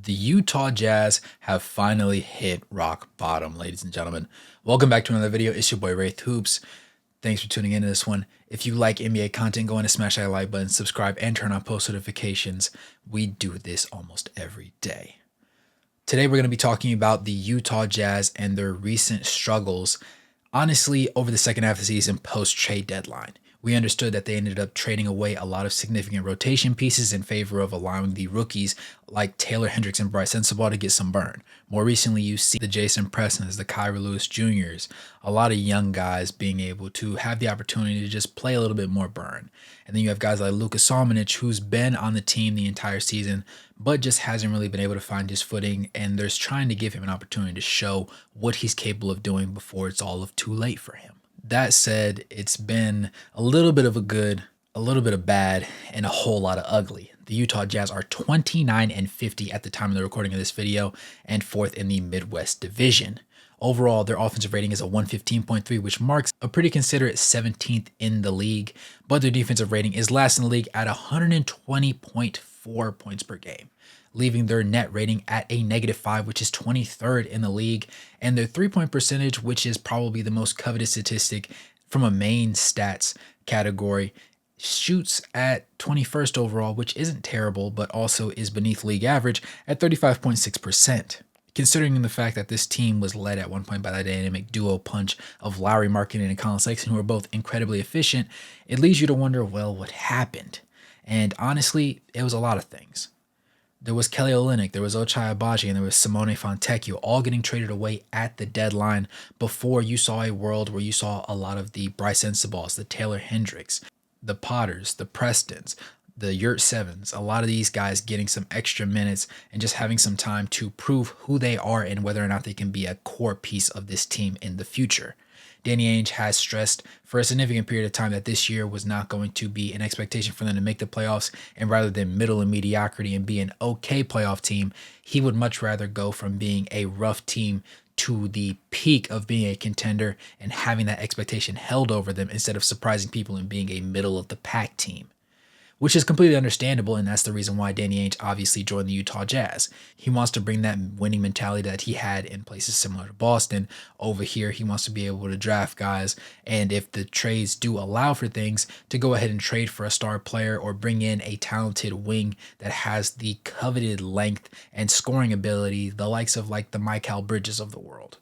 The Utah Jazz have finally hit rock bottom, ladies and gentlemen. Welcome back to another video. It's your boy Wraith Hoops. Thanks for tuning into this one. If you like NBA content, go ahead and smash that like button, subscribe, and turn on post notifications. We do this almost every day. Today, we're going to be talking about the Utah Jazz and their recent struggles, honestly, over the second half of the season post-trade deadline. We understood that they ended up trading away a lot of significant rotation pieces in favor of allowing the rookies like Taylor Hendricks and Bryce Sensabaugh to get some burn. More recently, you see the Jason Prestons, the Kyra Lewis Jr.'s, a lot of young guys being able to have the opportunity to just play a little bit more burn. And then you have guys like Luka Samanic, who's been on the team the entire season, but just hasn't really been able to find his footing, and there's trying to give him an opportunity to show what he's capable of doing before it's all of too late for him. That said, it's been a little bit of a good, a little bit of bad, and a whole lot of ugly. The Utah Jazz are 29-50 at the time of the recording of this video and fourth in the Midwest Division. Overall, their offensive rating is a 115.3, which marks a pretty considerate 17th in the league, but their defensive rating is last in the league at 120.4 points per game, leaving their net rating at a -5, which is 23rd in the league, and their three-point percentage, which is probably the most coveted statistic from a main stats category, shoots at 21st overall, which isn't terrible, but also is beneath league average at 35.6%. Considering the fact that this team was led at one point by the dynamic duo punch of Lauri Markkanen and Colin Sexton, who are both incredibly efficient, it leads you to wonder, well, what happened? And honestly, it was a lot of things. There was Kelly Olynyk, there was Ochai Agbaji, and there was Simone Fontecchio, all getting traded away at the deadline before you saw a world where you saw a lot of the Bryce Sensabaughs, the Taylor Hendricks, the Potters, the Prestons, the Yurt Sevens, a lot of these guys getting some extra minutes and just having some time to prove who they are and whether or not they can be a core piece of this team in the future. Danny Ainge has stressed for a significant period of time that this year was not going to be an expectation for them to make the playoffs, and rather than middle and mediocrity and be an okay playoff team, he would much rather go from being a rough team to the peak of being a contender and having that expectation held over them instead of surprising people and being a middle of the pack team, which is completely understandable, and that's the reason why Danny Ainge obviously joined the Utah Jazz. He wants to bring that winning mentality that he had in places similar to Boston over here. He wants to be able to draft guys, and if the trades do allow for things, to go ahead and trade for a star player or bring in a talented wing that has the coveted length and scoring ability, the likes of like the Mikal Bridges of the world.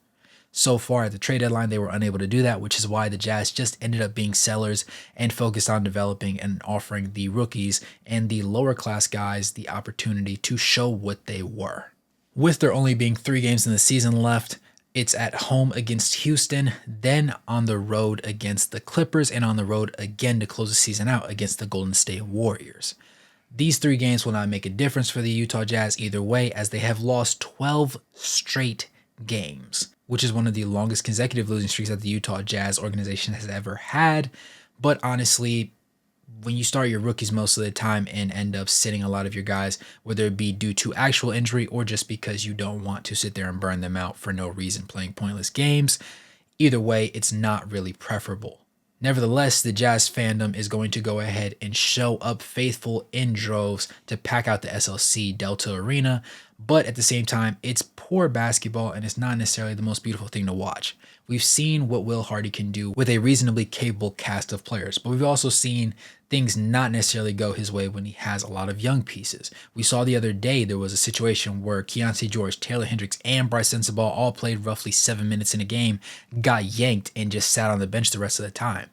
So far at the trade deadline, they were unable to do that, which is why the Jazz just ended up being sellers and focused on developing and offering the rookies and the lower class guys the opportunity to show what they were. With there only being 3 games in the season left, it's at home against Houston, then on the road against the Clippers, and on the road again to close the season out against the Golden State Warriors. These 3 games will not make a difference for the Utah Jazz either way, as they have lost 12 straight games, which is one of the longest consecutive losing streaks that the Utah Jazz organization has ever had. But honestly, when you start your rookies most of the time and end up sitting a lot of your guys, whether it be due to actual injury or just because you don't want to sit there and burn them out for no reason playing pointless games, either way, it's not really preferable. Nevertheless, the Jazz fandom is going to go ahead and show up faithful in droves to pack out the SLC Delta Arena, but at the same time, it's poor basketball and it's not necessarily the most beautiful thing to watch. We've seen what Will Hardy can do with a reasonably capable cast of players, but we've also seen things not necessarily go his way when he has a lot of young pieces. We saw the other day there was a situation where Keontae George, Taylor Hendricks, and Bryce Sensabaugh all played roughly 7 minutes in a game, got yanked, and just sat on the bench the rest of the time.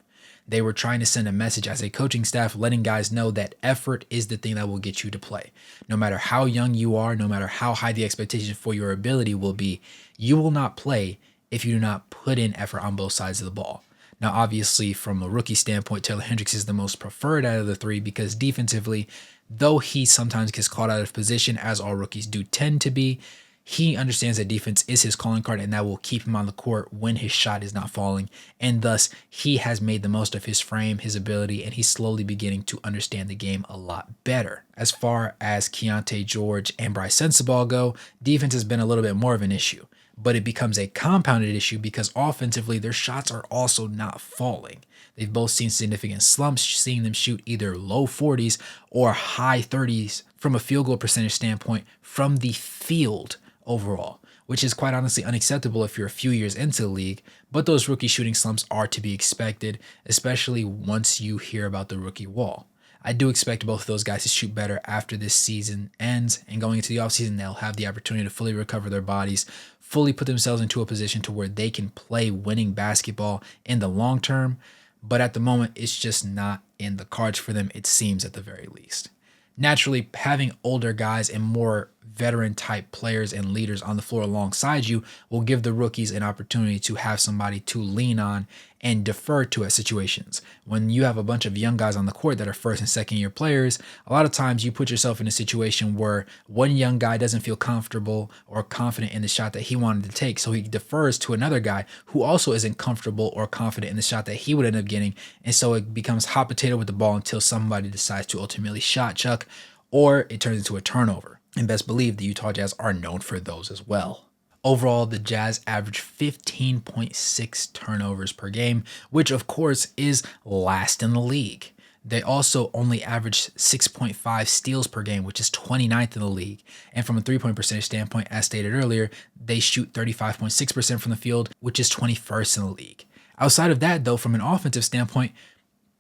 They were trying to send a message as a coaching staff, letting guys know that effort is the thing that will get you to play. No matter how young you are, no matter how high the expectation for your ability will be, you will not play if you do not put in effort on both sides of the ball. Now, obviously, from a rookie standpoint, Taylor Hendricks is the most preferred out of the 3 because defensively, though he sometimes gets caught out of position, as all rookies do tend to be, he understands that defense is his calling card and that will keep him on the court when his shot is not falling. And thus, he has made the most of his frame, his ability, and he's slowly beginning to understand the game a lot better. As far as Keontae George and Bryce Sensabaugh go, defense has been a little bit more of an issue, but it becomes a compounded issue because offensively, their shots are also not falling. They've both seen significant slumps, seeing them shoot either low 40s or high 30s from a field goal percentage standpoint from the field overall, which is quite honestly unacceptable if you're a few years into the league. But those rookie shooting slumps are to be expected, especially once you hear about the rookie wall. I do expect both of those guys to shoot better after this season ends, and going into the offseason, they'll have the opportunity to fully recover their bodies, fully put themselves into a position to where they can play winning basketball in the long term. But at the moment, it's just not in the cards for them, it seems, at the very least. Naturally, having older guys and more veteran type players and leaders on the floor alongside you will give the rookies an opportunity to have somebody to lean on and defer to at situations. When you have a bunch of young guys on the court that are first and second year players, a lot of times you put yourself in a situation where one young guy doesn't feel comfortable or confident in the shot that he wanted to take, so he defers to another guy who also isn't comfortable or confident in the shot that he would end up getting, and so it becomes hot potato with the ball until somebody decides to ultimately shot chuck, or it turns into a turnover. And best believe the Utah Jazz are known for those as well. Overall, the Jazz average 15.6 turnovers per game, which of course is last in the league. They also only average 6.5 steals per game, which is 29th in the league. And from a three-point percentage standpoint, as stated earlier, they shoot 35.6% from the field, which is 21st in the league. Outside of that, though, from an offensive standpoint,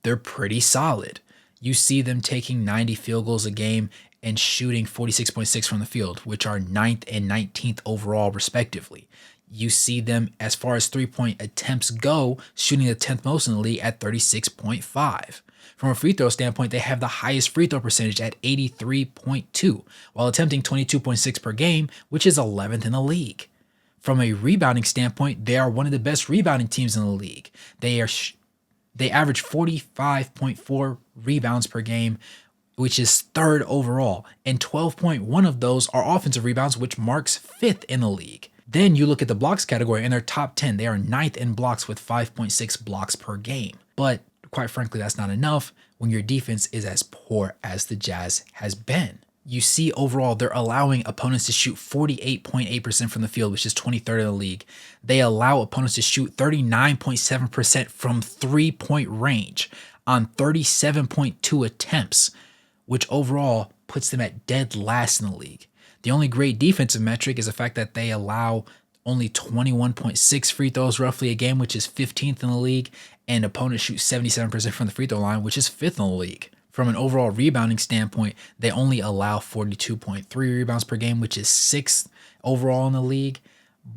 they're pretty solid. You see them taking 90 field goals a game and shooting 46.6 from the field, which are 9th and 19th overall, respectively. You see them, as far as three-point attempts go, shooting the 10th most in the league at 36.5. From a free throw standpoint, they have the highest free throw percentage at 83.2, while attempting 22.6 per game, which is 11th in the league. From a rebounding standpoint, they are one of the best rebounding teams in the league. They average 45.4 rebounds per game, which is 3rd overall, and 12.1 of those are offensive rebounds, which marks 5th in the league. Then you look at the blocks category, and they're top 10. They are 9th in blocks with 5.6 blocks per game. But quite frankly, that's not enough when your defense is as poor as the Jazz has been. You see overall, they're allowing opponents to shoot 48.8% from the field, which is 23rd in the league. They allow opponents to shoot 39.7% from three-point range on 37.2 attempts, which overall puts them at dead last in the league. The only great defensive metric is the fact that they allow only 21.6 free throws roughly a game, which is 15th in the league, and opponents shoot 77% from the free throw line, which is 5th in the league. From an overall rebounding standpoint, they only allow 42.3 rebounds per game, which is 6th overall in the league.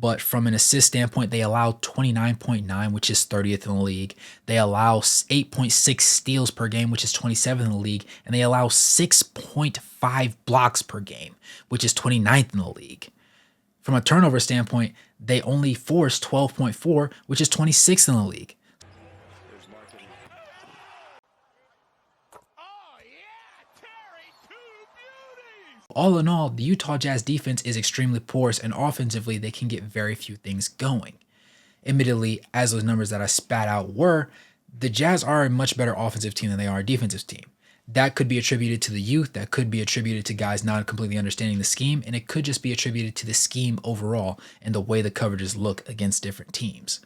But from an assist standpoint, they allow 29.9, which is 30th in the league. They allow 8.6 steals per game, which is 27th in the league. And they allow 6.5 blocks per game, which is 29th in the league. From a turnover standpoint, they only force 12.4, which is 26th in the league. All in all, the Utah Jazz defense is extremely porous, and offensively, they can get very few things going. Admittedly, as those numbers that I spat out were, the Jazz are a much better offensive team than they are a defensive team. That could be attributed to the youth, that could be attributed to guys not completely understanding the scheme, and it could just be attributed to the scheme overall and the way the coverages look against different teams.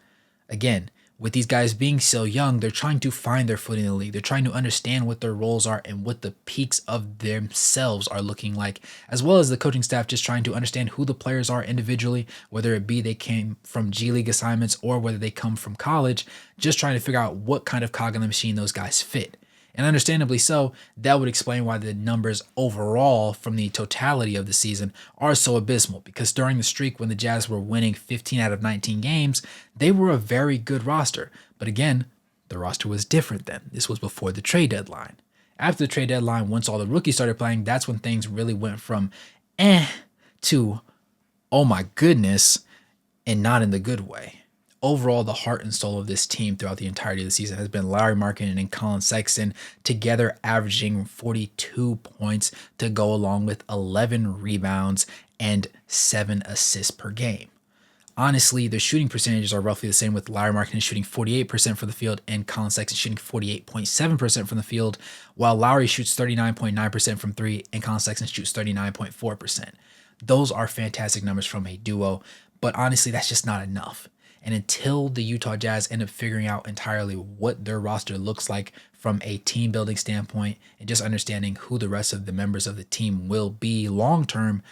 Again, with these guys being so young, they're trying to find their footing in the league. They're trying to understand what their roles are and what the peaks of themselves are looking like, as well as the coaching staff just trying to understand who the players are individually, whether it be they came from G League assignments or whether they come from college, just trying to figure out what kind of cog in the machine those guys fit. And understandably so, that would explain why the numbers overall from the totality of the season are so abysmal, because during the streak when the Jazz were winning 15 out of 19 games, they were a very good roster. But again, the roster was different then. This was before the trade deadline. After the trade deadline, once all the rookies started playing, that's when things really went from to oh my goodness, and not in the good way. Overall, the heart and soul of this team throughout the entirety of the season has been Lauri Markkanen and Colin Sexton, together averaging 42 points to go along with 11 rebounds and 7 assists per game. Honestly, their shooting percentages are roughly the same, with Lauri Markkanen shooting 48% from the field and Colin Sexton shooting 48.7% from the field, while Lauri shoots 39.9% from three and Colin Sexton shoots 39.4%. Those are fantastic numbers from a duo, but honestly, that's just not enough. And until the Utah Jazz end up figuring out entirely what their roster looks like from a team building standpoint and just understanding who the rest of the members of the team will be long term,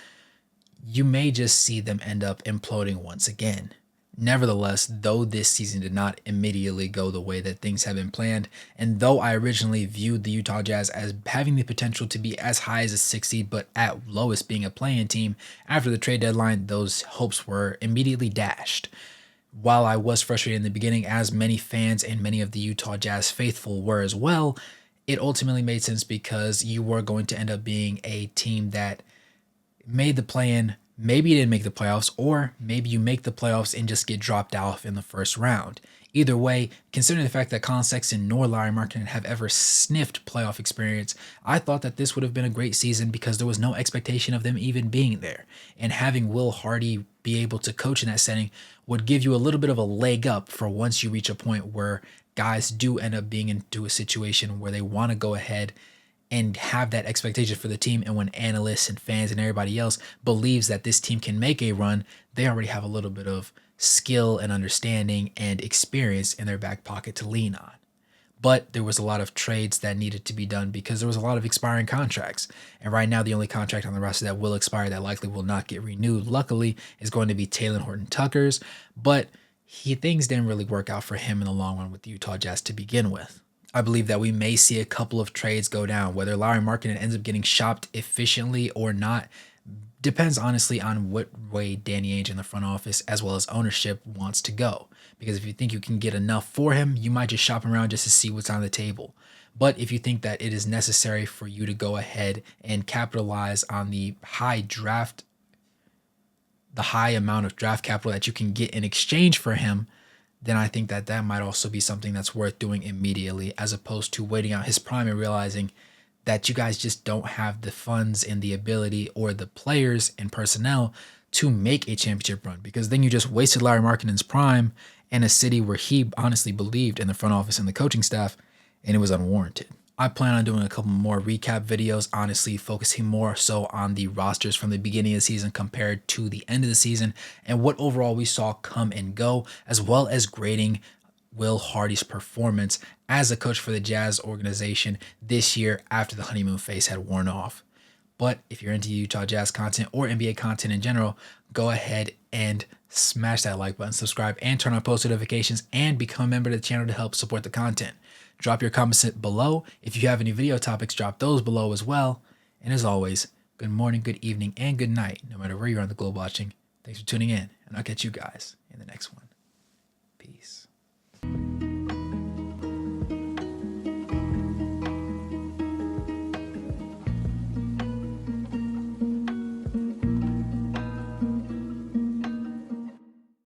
you may just see them end up imploding once again. Nevertheless, though this season did not immediately go the way that things had been planned, and though I originally viewed the Utah Jazz as having the potential to be as high as a 6 seed, but at lowest being a play-in team, after the trade deadline, those hopes were immediately dashed. While I was frustrated in the beginning, as many fans and many of the Utah Jazz faithful were as well, it ultimately made sense because you were going to end up being a team that made the play-in. Maybe you didn't make the playoffs, or maybe you make the playoffs and just get dropped off in the first round. Either way, considering the fact that Colin Sexton nor Lauri Markkanen have ever sniffed playoff experience, I thought that this would have been a great season because there was no expectation of them even being there. And having Will Hardy be able to coach in that setting would give you a little bit of a leg up for once you reach a point where guys do end up being into a situation where they want to go ahead and have that expectation for the team. And when analysts and fans and everybody else believes that this team can make a run, they already have a little bit of skill and understanding and experience in their back pocket to lean on. But there was a lot of trades that needed to be done because there was a lot of expiring contracts. And right now, the only contract on the roster that will expire that likely will not get renewed, luckily, is going to be Talen Horton-Tucker's. But things didn't really work out for him in the long run with the Utah Jazz to begin with. I believe that we may see a couple of trades go down. Whether Lauri Markkanen ends up getting shopped efficiently or not depends honestly on what way Danny Ainge in the front office as well as ownership wants to go. Because if you think you can get enough for him, you might just shop him around just to see what's on the table. But if you think that it is necessary for you to go ahead and capitalize on the high amount of draft capital that you can get in exchange for him, then I think that that might also be something that's worth doing immediately, as opposed to waiting out his prime and realizing that you guys just don't have the funds and the ability or the players and personnel to make a championship run, because then you just wasted Lauri Markkanen's prime in a city where he honestly believed in the front office and the coaching staff, and it was unwarranted. I plan on doing a couple more recap videos, honestly focusing more so on the rosters from the beginning of the season compared to the end of the season and what overall we saw come and go, as well as grading Will Hardy's performance as a coach for the Jazz organization this year after the honeymoon phase had worn off. But if you're into Utah Jazz content or NBA content in general, go ahead and smash that like button, subscribe, and turn on post notifications, and become a member of the channel to help support the content. Drop your comments below. If you have any video topics, drop those below as well. And as always, good morning, good evening, and good night, no matter where you're on the globe watching. Thanks for tuning in, and I'll catch you guys in the next one.